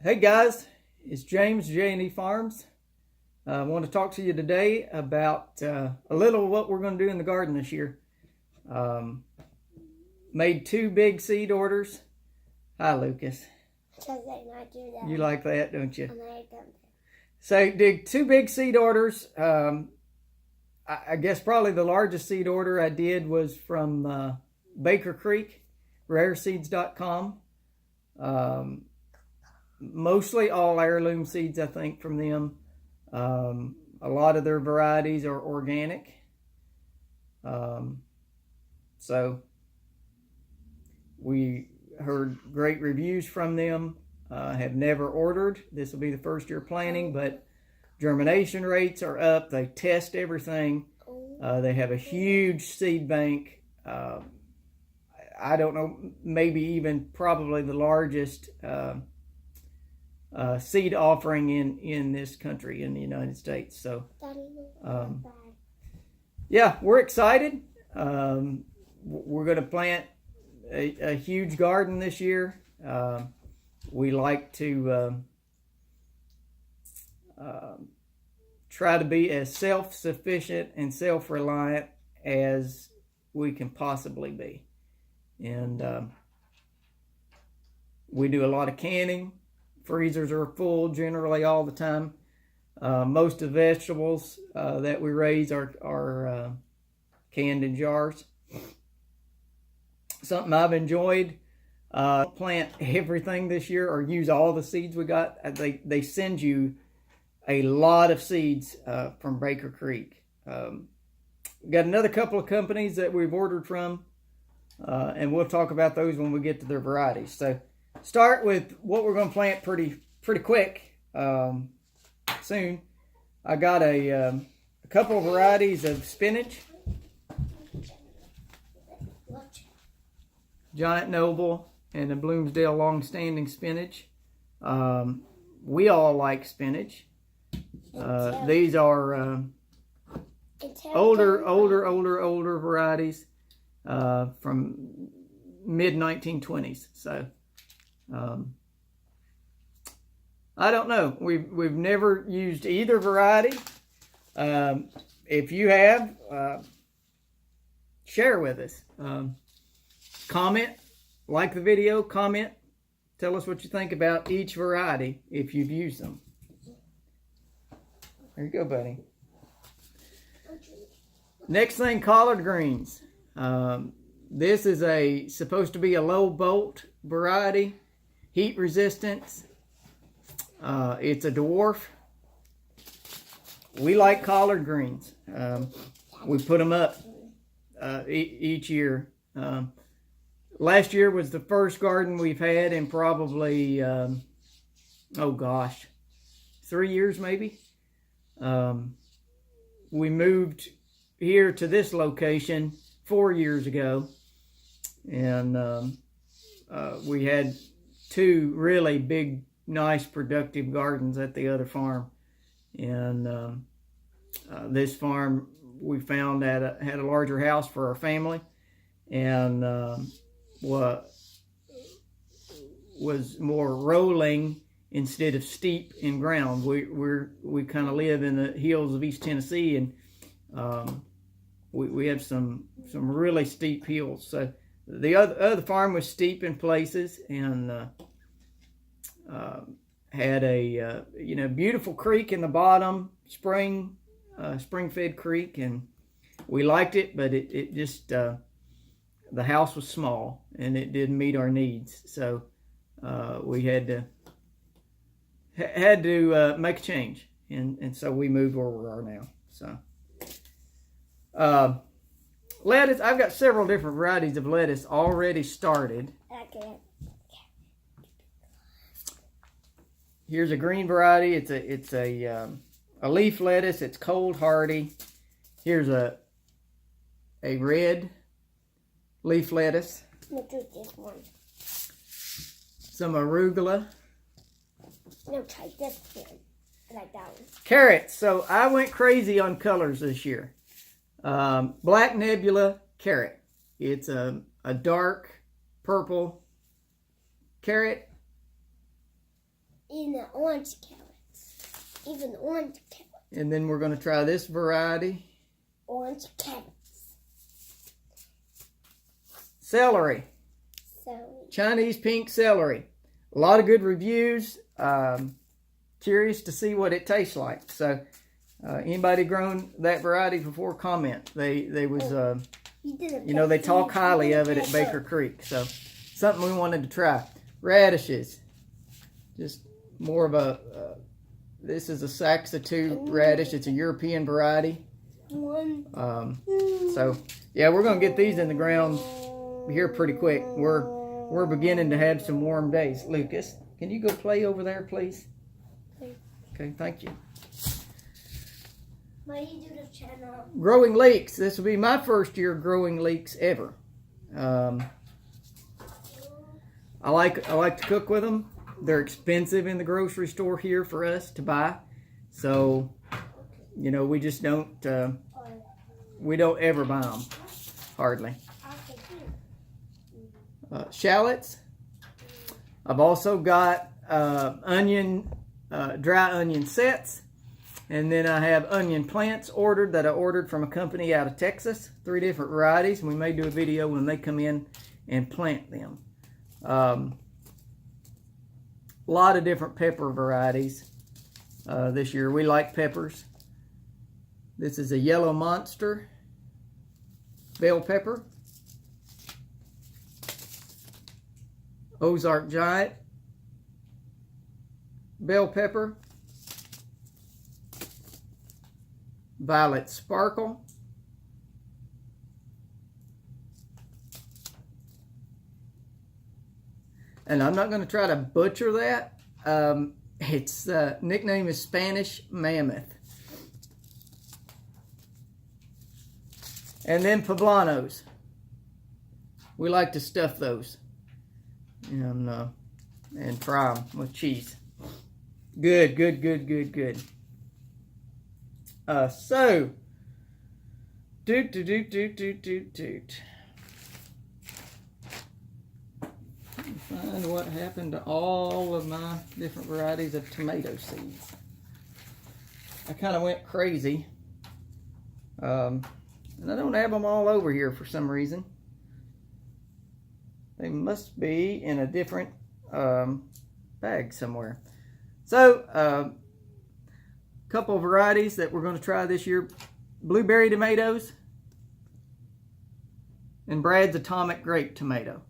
Hey guys, it's James, J&E Farms. I want to talk to you today about a little of what we're going to do in the garden this year. Made 2 big seed orders. Hi, Lucas. You like that, don't you? So did 2 big seed orders. I guess probably the largest seed order I did was from Baker Creek, rareseeds.com. Mostly all heirloom seeds, I think, from them. A lot of their varieties are organic. So we heard great reviews from them. Have never ordered. This will be the first year planting, but germination rates are up. They test everything. They have a huge seed bank. I don't know, maybe even probably the largest seed offering in this country, in the United States. So, yeah, we're excited. We're going to plant a huge garden this year. We like to try to be as self-sufficient and self-reliant as we can possibly be. And we do a lot of canning. Freezers are full generally all the time. Most of the vegetables that we raise are canned in jars. Something I've enjoyed. Plant everything this year or use all the seeds we got. They send you a lot of seeds from Baker Creek. We've got another couple of companies that we've ordered from. And we'll talk about those when we get to their varieties. So start with what we're going to plant pretty quick soon. I got a couple of varieties of spinach. Giant Noble and the Bloomsdale long-standing spinach. We all like spinach. These are older varieties. From mid-1920s. So I don't know. We've never used either variety. If you have, share with us. Comment, like the video, comment, tell us what you think about each variety if you've used them. There you go, buddy. Next thing, collard greens. This is supposed to be a low bolt variety, heat resistance. It's a dwarf. We like collard greens. We put them up each year. Last year was the first garden we've had in probably 3 years maybe. We moved here to this location 4 years ago, and we had 2 really big, nice, productive gardens at the other farm. And this farm we found had a larger house for our family, and was more rolling instead of steep in ground. We kind of live in the hills of East Tennessee, and we have some really steep hills. So the other farm was steep in places, and had a beautiful creek in the bottom, spring-fed creek, and we liked it, but it just the house was small and it didn't meet our needs. So we had to make a change, and so we moved where we are now. So. Lettuce, I've got several different varieties of lettuce already started. Here's a green variety. It's a leaf lettuce. It's cold hardy. Here's a red leaf lettuce. Look at this one. Some arugula. No, try this one. I like that one. Carrots. So I went crazy on colors this year. Black Nebula carrot. It's a dark purple carrot. In the orange carrots. Even orange carrots. And then we're going to try this variety. Orange carrots. Celery. Celery. Chinese pink celery. A lot of good reviews. Curious to see what it tastes like. So, anybody grown that variety before? Comment. They was they talk highly of it at Baker Creek. So, something we wanted to try. Radishes. Just more of a. This is a Saxatu radish. It's a European variety. So yeah, we're gonna get these in the ground here pretty quick. We're beginning to have some warm days. Lucas, can you go play over there, please? Okay, thank you. Why do you do the channel? Growing leeks. This will be my first year growing leeks ever. I like to cook with them. They're expensive in the grocery store here for us to buy, so we just don't ever buy them, hardly. Shallots. I've also got dry onion sets, and then I have onion plants ordered that I ordered from a company out of Texas. 3 different varieties, and we may do a video when they come in and plant them. A lot of different pepper varieties this year. We like peppers. This is a yellow monster bell pepper. Ozark giant bell pepper. Violet sparkle. And I'm not going to try to butcher that. Its nickname is Spanish Mammoth. And then poblanos. We like to stuff those and fry them with cheese. Good. So, find what happened to all of my different varieties of tomato seeds. I kind of went crazy. And I don't have them all over here for some reason. They must be in a different bag somewhere. So, a couple of varieties that we're going to try this year. Blueberry tomatoes and Brad's Atomic Grape Tomato.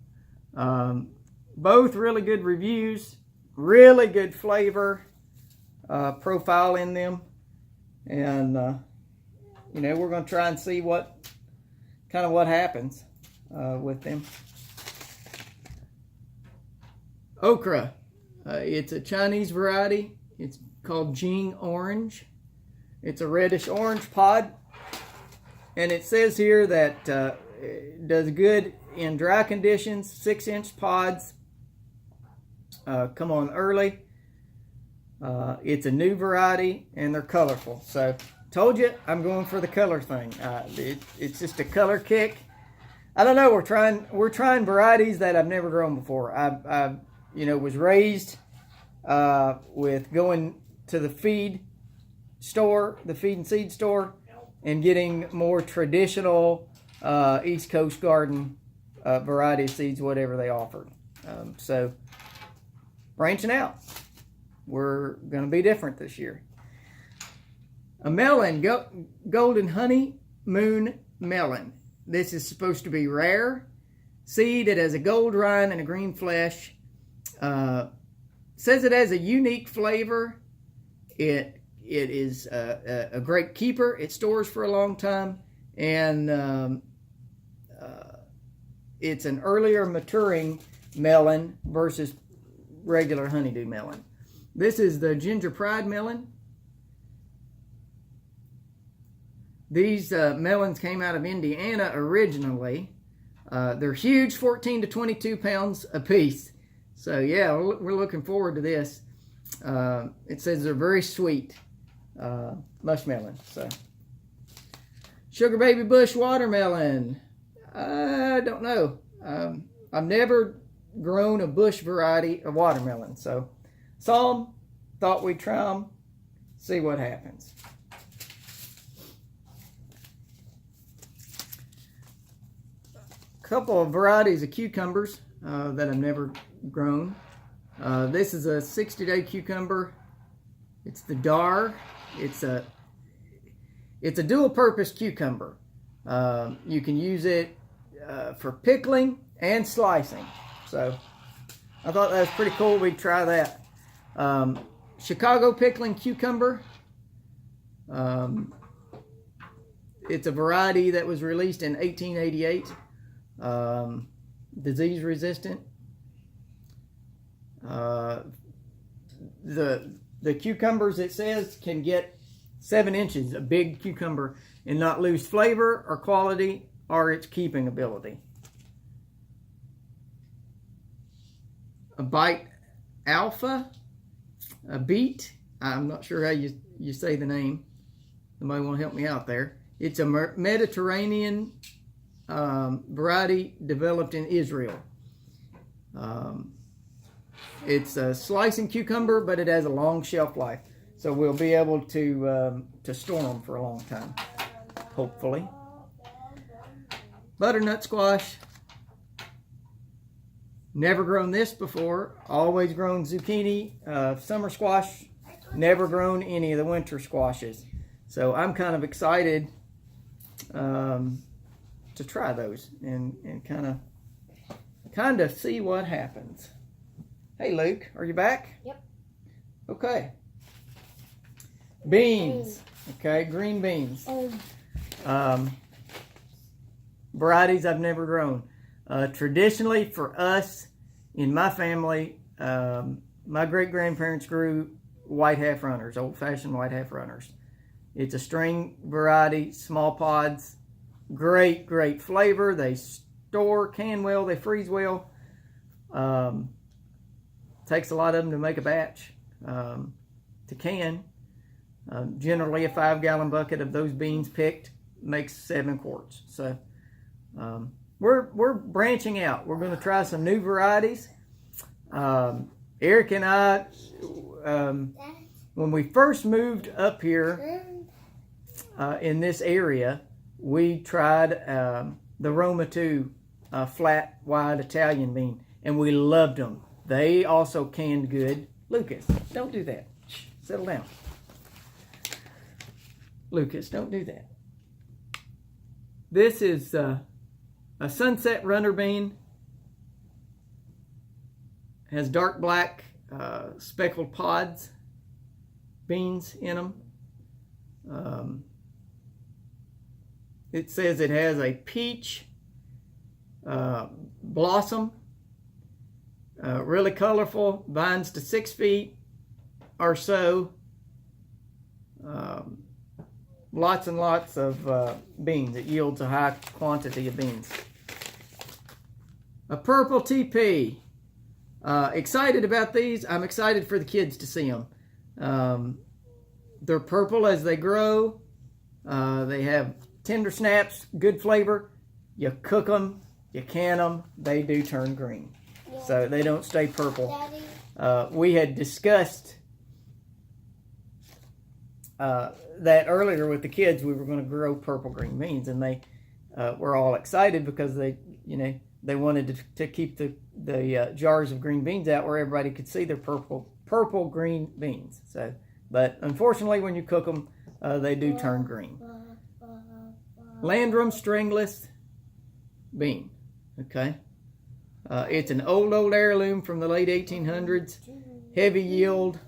Both really good reviews, really good flavor profile in them, and we're going to try and see what happens with them. Okra, it's a Chinese variety. It's called Jing Orange. It's a reddish orange pod, and it says here that it does good in dry conditions. 6-inch pods. Come on early. It's a new variety and they're colorful. So, told you I'm going for the color thing. It's just a color kick. I don't know. We're trying varieties that I've never grown before. I was raised with going to the feed and seed store, and getting more traditional East Coast garden variety of seeds, whatever they offered. So, branching out. We're going to be different this year. A melon, golden honeymoon melon. This is supposed to be rare seed. It has a gold rind and a green flesh. Says it has a unique flavor. It is a great keeper. It stores for a long time, and it's an earlier maturing melon versus regular honeydew melon. This is the Ginger Pride melon. These melons came out of Indiana originally. They're huge, 14 to 22 pounds a piece. So yeah, we're looking forward to this. It says they're very sweet mushmelon. So, Sugar Baby Bush watermelon. I don't know. I've never grown a bush variety of watermelon, so Saw them, thought we'd try them, see what happens. A couple of varieties of cucumbers that I've never grown. This is a 60-day cucumber. It's the Dar. It's a dual-purpose cucumber. You can use it for pickling and slicing. So I thought that was pretty cool. We'd try that. Chicago pickling cucumber. It's a variety that was released in 1888. Disease resistant. The cucumbers, it says, can get 7 inches, a big cucumber, and not lose flavor or quality or its keeping ability. A bite alpha, a beet. I'm not sure how you say the name. Somebody want to help me out there. It's a Mediterranean variety developed in Israel. It's a slicing cucumber, but it has a long shelf life. So we'll be able to store them for a long time, hopefully. Butternut squash. Never grown this before. Always grown zucchini, summer squash. Never grown any of the winter squashes. So I'm kind of excited to try those and kind of see what happens. Hey Luke, are you back? Yep. Okay. Beans. Okay, green beans. Varieties I've never grown. Traditionally for us, in my family, my great-grandparents grew white half runners, old-fashioned white half runners. It's a string variety, small pods, great flavor. They can well, they freeze well. Takes a lot of them to make a batch to can. Generally a 5-gallon bucket of those beans picked makes 7 quarts. So we're branching out. We're going to try some new varieties. Eric and I, when we first moved up here in this area, we tried the Roma 2 flat wide Italian bean, and we loved them. They also canned good. Lucas, don't do that. Shh, settle down. Lucas, don't do that. This is a sunset runner bean. Has dark black speckled pods, beans in them. It says it has a peach blossom, really colorful, vines to 6 feet or so. Lots and lots of beans. It yields a high quantity of beans. A purple TP. Excited about these. I'm excited for the kids to see them. They're purple as they grow. They have tender snaps, good flavor. You cook them, you can them, they do turn green. Yeah. So they don't stay purple. We had discussed that earlier with the kids. We were going to grow purple green beans, and they were all excited because they wanted to keep the jars of green beans out where everybody could see their purple green beans. So, but unfortunately, when you cook them, they do turn green. Landrum stringless bean. Okay, it's an old heirloom from the late 1800s. Heavy yield.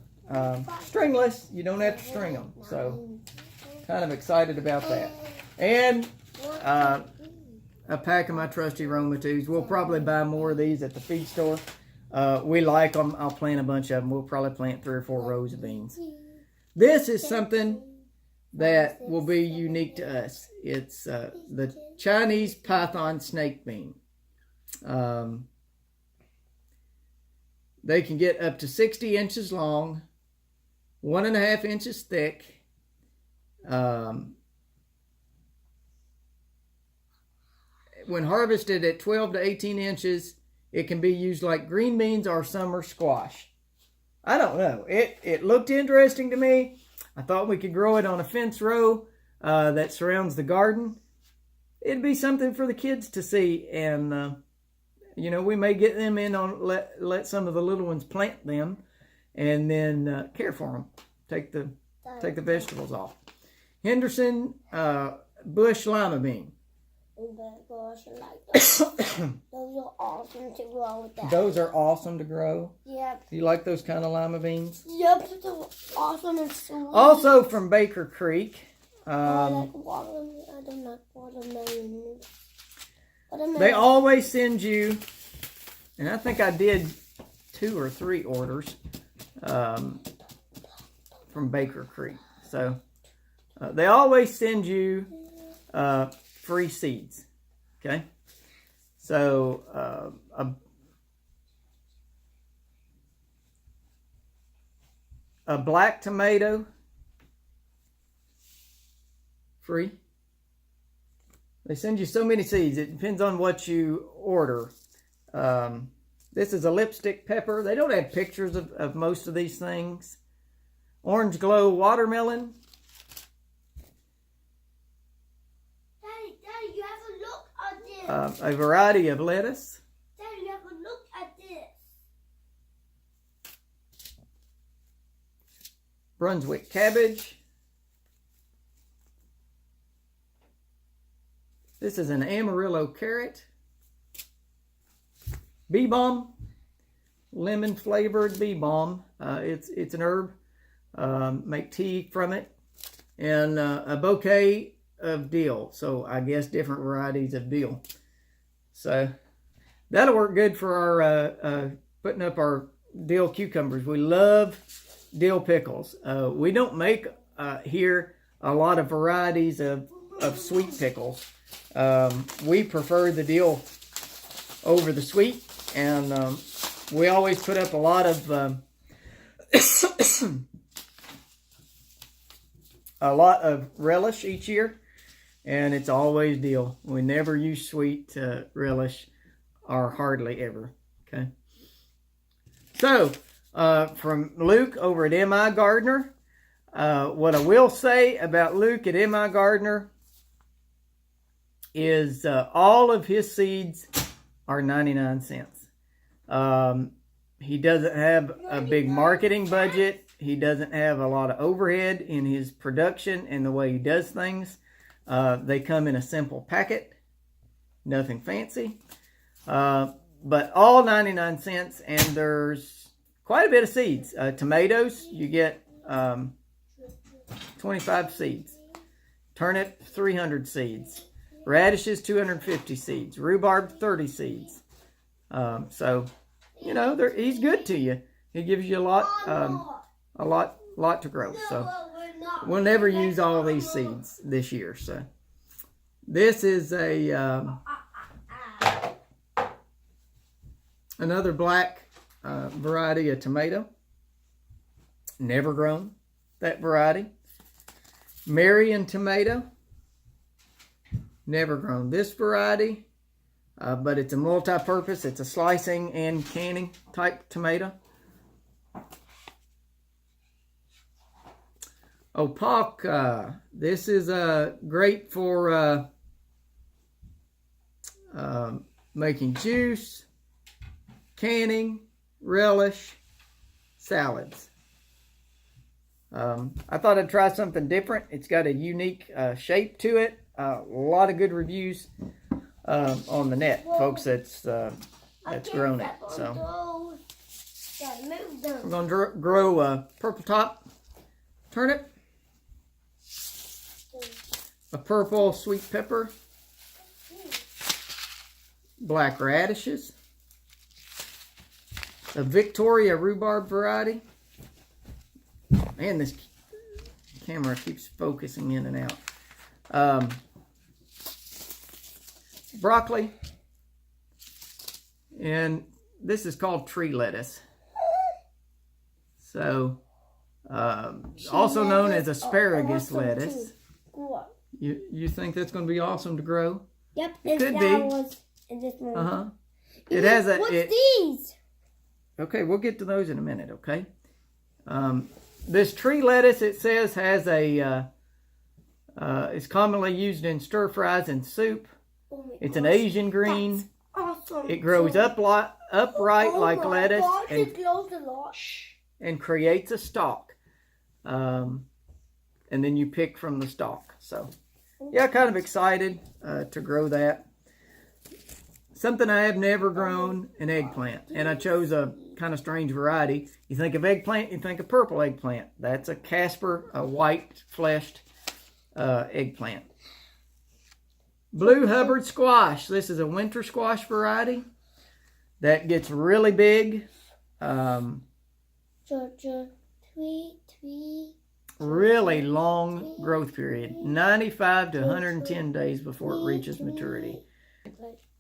Stringless, you don't have to string them, so kind of excited about that. And a pack of my trusty Roma 2s. We'll probably buy more of these at the feed store. We like them. I'll plant a bunch of them. We'll probably plant 3 or 4 rows of beans. This is something that will be unique to us. It's the Chinese python snake bean. They can get up to 60 inches long, 1.5 inches thick. When harvested at 12 to 18 inches, it can be used like green beans or summer squash. I don't know. It looked interesting to me. I thought we could grow it on a fence row that surrounds the garden. It'd be something for the kids to see, and you know, we may get them in on let some of the little ones plant them, and then care for them. Take the vegetables off. Henderson bush lima bean. Those are awesome to grow with that. Those are awesome to grow. Yep. Do you like those kind of lima beans? Yep, they're awesome and sweet. Also from Baker Creek. I like watermelon. I don't like watermelon. They always send you, and I think I did 2 or 3 orders from Baker Creek. So they always send you free seeds. Okay, so a black tomato free. They send you so many seeds. It depends on what you order. This is a lipstick pepper. They don't have pictures of most of these things. Orange glow watermelon. Daddy, you have to look at this. A variety of lettuce. Daddy, you have to look at this. Brunswick cabbage. This is an Amarillo carrot. Bee balm, lemon flavored bee balm. It's an herb. Make tea from it. And a bouquet of dill. So I guess different varieties of dill. So that'll work good for our putting up our dill cucumbers. We love dill pickles. We don't make here a lot of varieties of sweet pickles. We prefer the dill over the sweet, and we always put up a lot of relish each year, and it's always dill. We never use sweet relish, or hardly ever. Okay. So from Luke over at M.I. Gardener, what I will say about Luke at M.I. Gardener is all of his seeds are 99 cents. He doesn't have a big marketing budget. He doesn't have a lot of overhead in his production and the way he does things. They come in a simple packet, nothing fancy, but all 99 cents, and there's quite a bit of seeds. Tomatoes, you get 25 seeds. Turnip, 300 seeds. Radishes, 250 seeds. Rhubarb, 30 seeds. So, you know, he's good to you. He gives you a lot to grow. So we'll never use all these seeds this year. So this is another black variety of tomato. Never grown that variety. Marion tomato. Never grown this variety, but it's a multi-purpose. It's a slicing and canning type tomato. Opaque. This is great for making juice, canning, relish, salads. I thought I'd try something different. It's got a unique shape to it. A lot of good reviews on the net, folks. That's grown it. So we're going to grow a purple top turnip, a purple sweet pepper, black radishes, a Victoria rhubarb variety. Man, this camera keeps focusing in and out. Broccoli, and this is called tree lettuce. So, also known as asparagus lettuce. You think that's going to be awesome to grow? Yep, it could be. It has a. What's these? Okay, we'll get to those in a minute. Okay, This tree lettuce, it says, has a is commonly used in stir fries and soup. It's an Asian green. Awesome. It grows upright like lettuce It grows a lot. and creates a stalk. And then you pick from the stalk. So, yeah, kind of excited to grow that. Something I have never grown, an eggplant. And I chose a kind of strange variety. You think of eggplant, you think of purple eggplant. That's a Casper, a white-fleshed eggplant. Blue Hubbard squash. This is a winter squash variety that gets really big. Really long growth period. 95 to 110 days before it reaches maturity.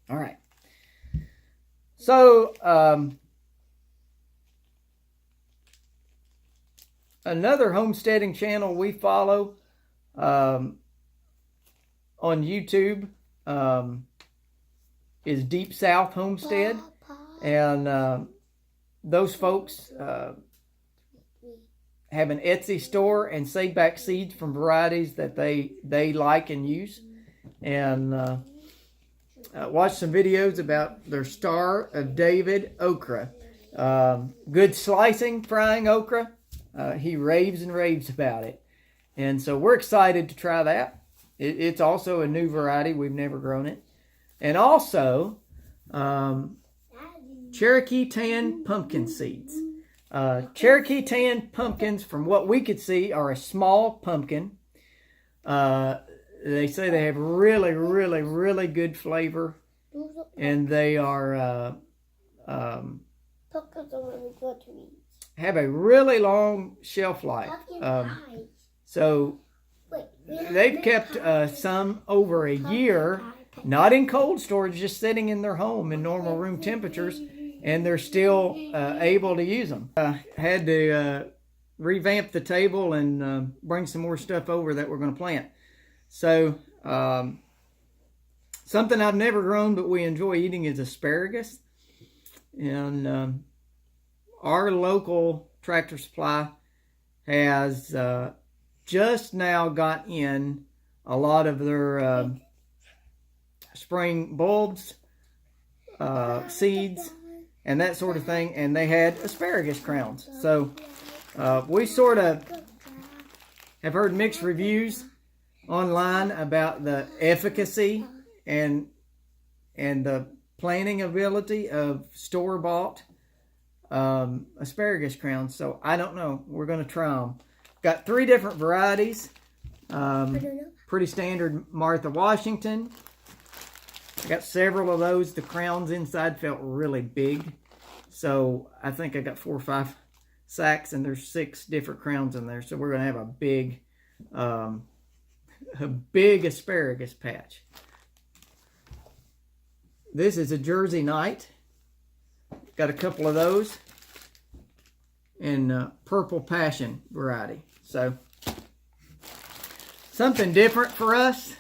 All right. So, another homesteading channel we follow on YouTube is Deep South Homestead. And those folks have an Etsy store and save back seeds from varieties that they like and use. And watch some videos about their Star of David okra. Good slicing, frying okra. He raves and raves about it. And so we're excited to try that. It's also a new variety. We've never grown it. And also, Cherokee Tan pumpkin seeds. Cherokee Tan pumpkins, from what we could see, are a small pumpkin. They say they have really, really, really good flavor. And they are have a really long shelf life. So they've kept some over a year, not in cold storage, just sitting in their home in normal room temperatures, and they're still able to use them. Had to revamp the table and bring some more stuff over that we're going to plant. So something I've never grown but we enjoy eating is asparagus. And our local Tractor Supply has just now got in a lot of their spring bulbs, seeds, and that sort of thing, and they had asparagus crowns. So we sort of have heard mixed reviews online about the efficacy and the planting ability of store-bought asparagus crowns. So I don't know. We're going to try them. Got 3 different varieties. Pretty standard Martha Washington. I got several of those. The crowns inside felt really big. So I think I got 4 or 5 sacks, and there's 6 different crowns in there. So we're going to have a big asparagus patch. This is a Jersey Night. Got a couple of those. And Purple Passion variety. So something different for us.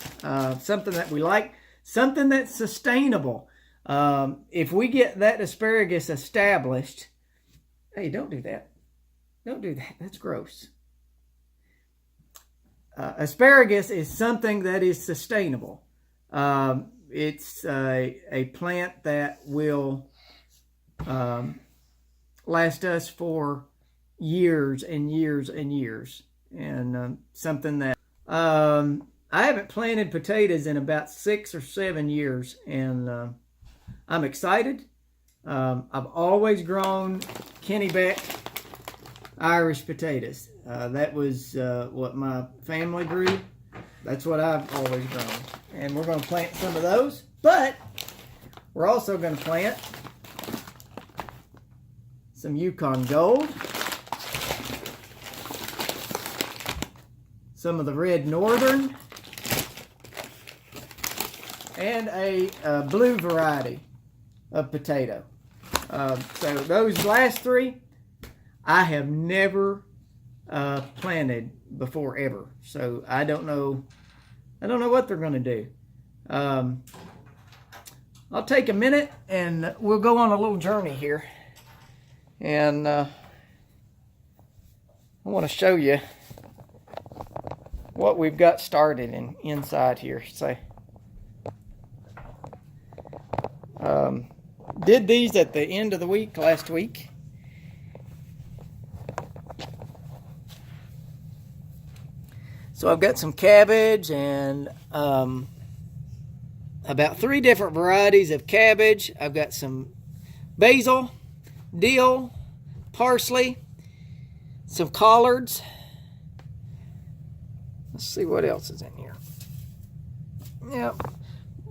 Something that we like. Something that's sustainable. If we get that asparagus established. Hey, don't do that. Don't do that. That's gross. Asparagus is something that is sustainable. It's a plant that will last us for years and years and years. And something that I haven't planted potatoes in about 6 or 7 years, and I'm excited. I've always grown Kennebec Irish potatoes. That was what my family grew. That's what I've always grown. And we're going to plant some of those, but we're also going to plant some Yukon Gold, some of the Red Northern, and a blue variety of potato. So those last 3, I have never planted before ever. So I don't know what they're going to do. I'll take a minute and we'll go on a little journey here. And I want to show you what we've got started inside here. So, did these at the end of the week last week. So I've got some cabbage and about 3 different varieties of cabbage. I've got some basil, dill, parsley, some collards. Let's see what else is in here. Yep.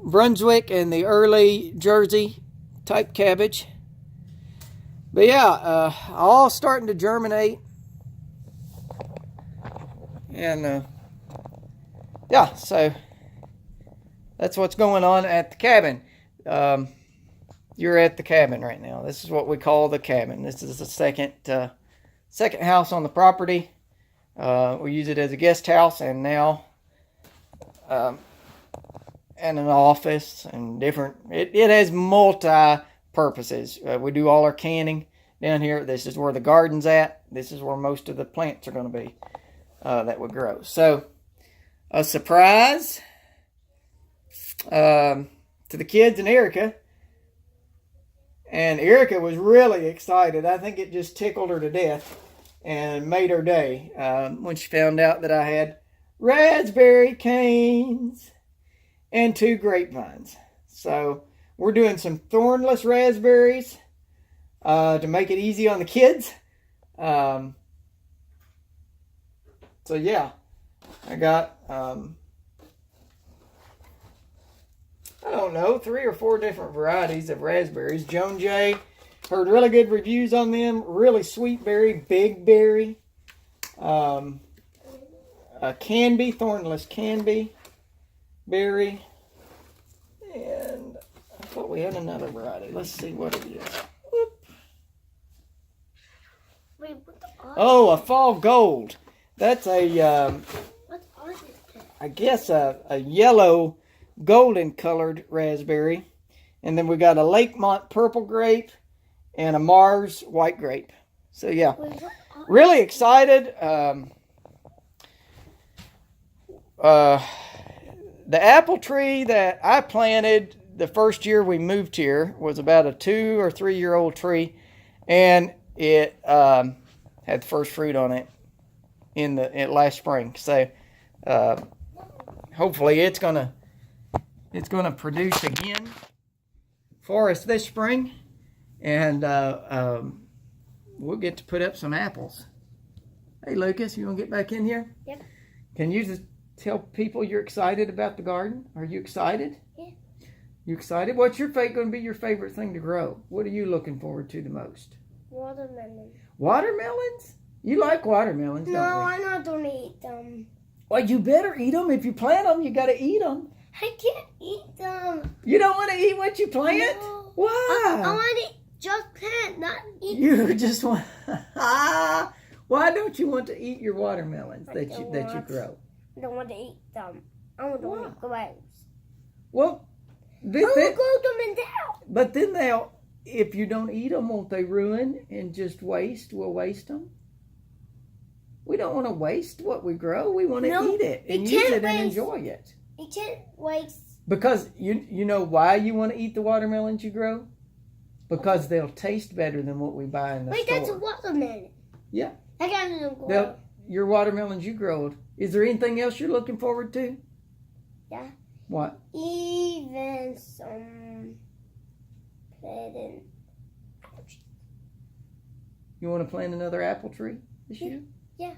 Brunswick and the early Jersey type cabbage. But yeah, all starting to germinate. And yeah, so that's what's going on at the cabin. You're at the cabin right now. This is what we call the cabin. This is the second house on the property. We use it as a guest house, and now and an office and different. It has multi-purposes. We do all our canning down here. This is where the garden's at. This is where most of the plants are going to be that we grow. So, a surprise to the kids and Erica. And Erica was really excited. I think it just tickled her to death and made her day when she found out that I had raspberry canes and 2 grapevines. So we're doing some thornless raspberries to make it easy on the kids. So yeah, I got I don't know, 3 or 4 different varieties of raspberries. Joan J. Heard really good reviews on them. Really sweet berry, big berry. Canby, thornless canby berry. And I thought we had another variety. Let's see what it is. Whoop. Wait, what the Oh, a fall gold. That's a, what art is that? I guess a yellow golden colored raspberry. And then we got a Lakemont purple grape and a Mars white grape. So yeah, Wait, what art? really excited. The apple tree that I planted the first year we moved here was about a 2 or 3 year old tree, and it had the first fruit on it in last spring. So hopefully it's gonna produce again for us this spring, and we'll get to put up some apples. Hey Lucas, you want to get back in here? Yep. Can you just tell people you're excited about the garden? Are you excited? Yeah. You excited? What's going to be your favorite thing to grow? What are you looking forward to the most? Watermelon. Watermelons? You like watermelons, No, don't you? I'm not gonna eat them. Well, you better eat them. If you plant them, you got to eat them. I can't eat them. You don't want to eat what you plant? No. Why? I want to just plant, not eat. You just want... Why don't you want to eat your watermelons I that don't you want- grow? I don't want to eat them. I want to Why? eat grapes. Well, I will grow them in there. but then they'll... If you don't eat them, won't they ruin and just waste? We'll waste them. We don't want to waste what we grow. We want to No, eat it and you use can't it and waste. enjoy it. You can't waste. Because you know why you want to eat the watermelons you grow? Because they'll taste better than what we buy in the Wait, store. that's a watermelon. Yeah. I got them grow. Your watermelons you grow. Is there anything else you're looking forward to? Yeah. What? Even some planting. You want to plant another apple tree this year? Yeah.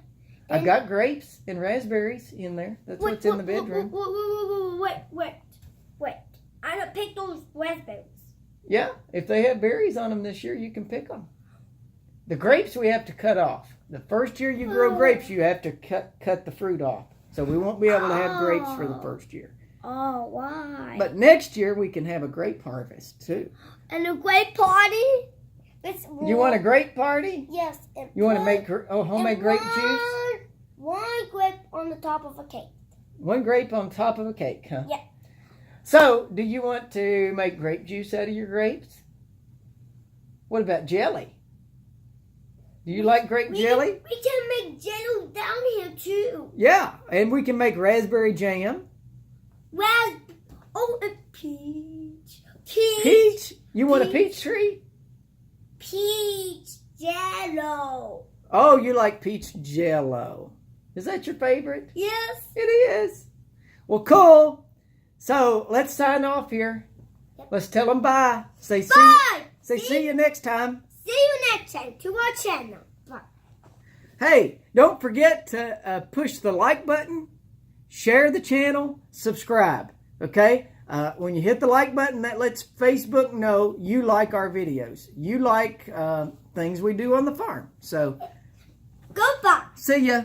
I've got grapes and raspberries in there. That's what's in the bedroom. Wait. I don't pick those raspberries. Yeah, if they have berries on them this year, you can pick them. The grapes we have to cut off. The first year you grow grapes, you have to cut the fruit off. So we won't be able to have grapes for the first year. Oh, why? But next year we can have a grape harvest too. And a grape party? You want a grape party? Yes. You want to make homemade grape juice? One grape on the top of a cake. One grape on top of a cake, huh? Yeah. So, do you want to make grape juice out of your grapes? What about jelly? Do you like grape jelly? We can make jello down here too. Yeah, and we can make raspberry jam. A peach. Peach? You want a peach tree? Peach jello. Oh, you like peach jello. Is that your favorite? Yes. It is. Well, cool. So let's sign off here. Yep. Let's tell them bye. Say Bye. See you next time. See you next time to our channel. Bye. Hey, don't forget to push the like button, share the channel, subscribe. Okay? When you hit the like button, that lets Facebook know you like our videos. You like things we do on the farm. So, Goodbye. see ya.